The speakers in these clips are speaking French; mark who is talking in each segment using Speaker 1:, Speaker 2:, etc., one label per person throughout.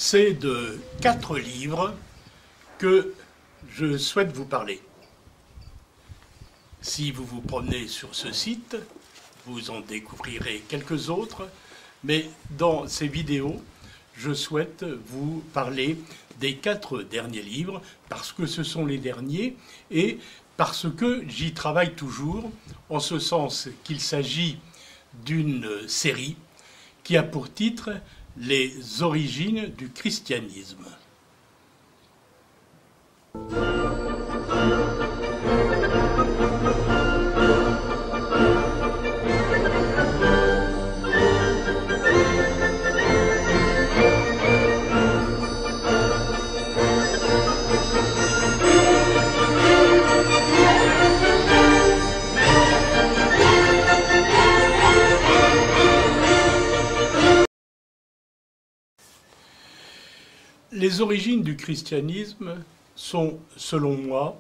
Speaker 1: C'est de 4 livres que je souhaite vous parler. Si vous vous promenez sur ce site, vous en découvrirez quelques autres, mais dans ces vidéos, je souhaite vous parler des 4 derniers livres, parce que ce sont les derniers, et parce que j'y travaille toujours, en ce sens qu'il s'agit d'une série qui a pour titre « Les origines du christianisme ». Les origines du christianisme sont, selon moi,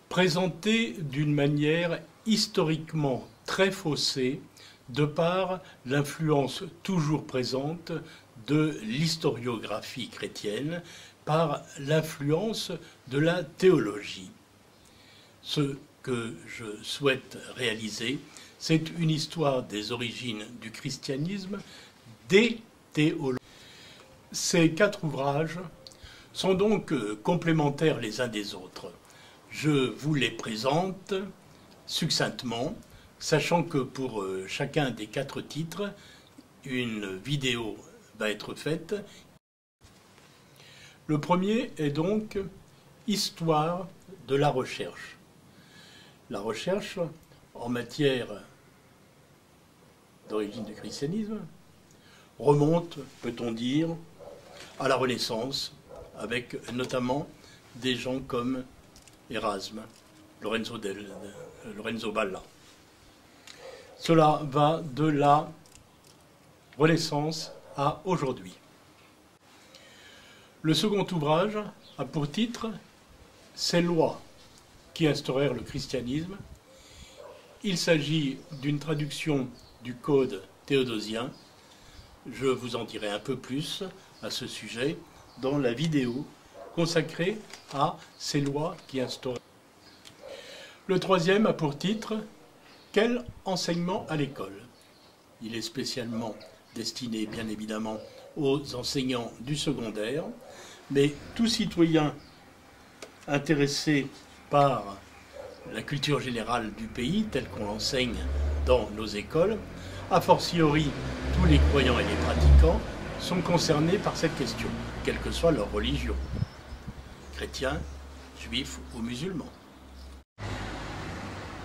Speaker 1: présentées d'une manière historiquement très faussée de par l'influence toujours présente de l'historiographie chrétienne, par l'influence de la théologie. Ce que je souhaite réaliser, c'est une histoire des origines du christianisme des théologies. Ces 4 ouvrages sont donc complémentaires les uns des autres. Je vous les présente succinctement, sachant que pour chacun des 4 titres, une vidéo va être faite. Le premier est donc « Histoire de la recherche ». La recherche en matière d'origine du christianisme remonte, peut-on dire, à la Renaissance, avec notamment des gens comme Erasme, Lorenzo Valla. Cela va de la Renaissance à aujourd'hui. Le second ouvrage a pour titre « Ces lois qui instaurèrent le christianisme ». Il s'agit d'une traduction du Code théodosien. Je vous en dirai un peu plus à ce sujet dans la vidéo consacrée à ces lois qui instaurent. Le troisième a pour titre « Quel enseignement à l'école ?» Il est spécialement destiné, bien évidemment, aux enseignants du secondaire, mais tout citoyen intéressé par la culture générale du pays, telle qu'on l'enseigne dans nos écoles, a fortiori tous les croyants et les pratiquants, sont concernés par cette question, quelle que soit leur religion, chrétiens, juifs ou musulmans.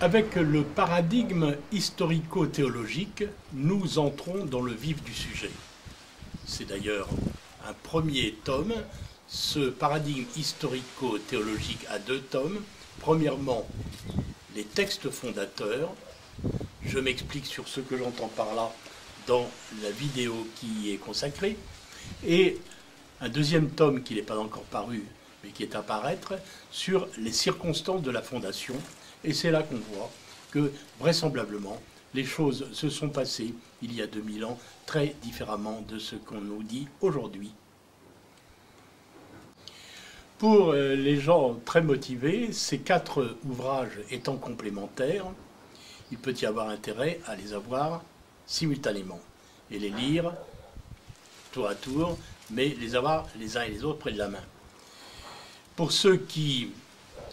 Speaker 1: Avec le paradigme historico-théologique, nous entrons dans le vif du sujet. C'est d'ailleurs un premier tome. Ce paradigme historico-théologique a 2 tomes. Premièrement, les textes fondateurs. Je m'explique sur ce que j'entends par là dans la vidéo qui y est consacrée, et un deuxième tome qui n'est pas encore paru, mais qui est à paraître, sur les circonstances de la fondation, et c'est là qu'on voit que, vraisemblablement, les choses se sont passées, il y a 2000 ans, très différemment de ce qu'on nous dit aujourd'hui. Pour les gens très motivés, ces 4 ouvrages étant complémentaires, il peut y avoir intérêt à les avoir simultanément et les lire tour à tour, mais les avoir les uns et les autres près de la main. Pour ceux qui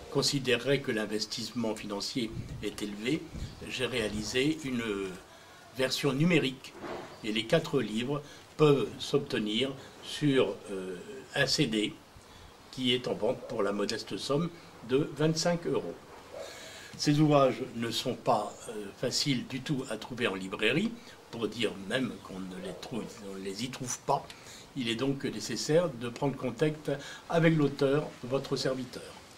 Speaker 1: considéreraient que l'investissement financier est élevé, j'ai réalisé une version numérique et les 4 livres peuvent s'obtenir sur un CD qui est en vente pour la modeste somme de 25 €. Ces ouvrages ne sont pas faciles du tout à trouver en librairie, pour dire même qu'on ne les y trouve pas. Il est donc nécessaire de prendre contact avec l'auteur, votre serviteur.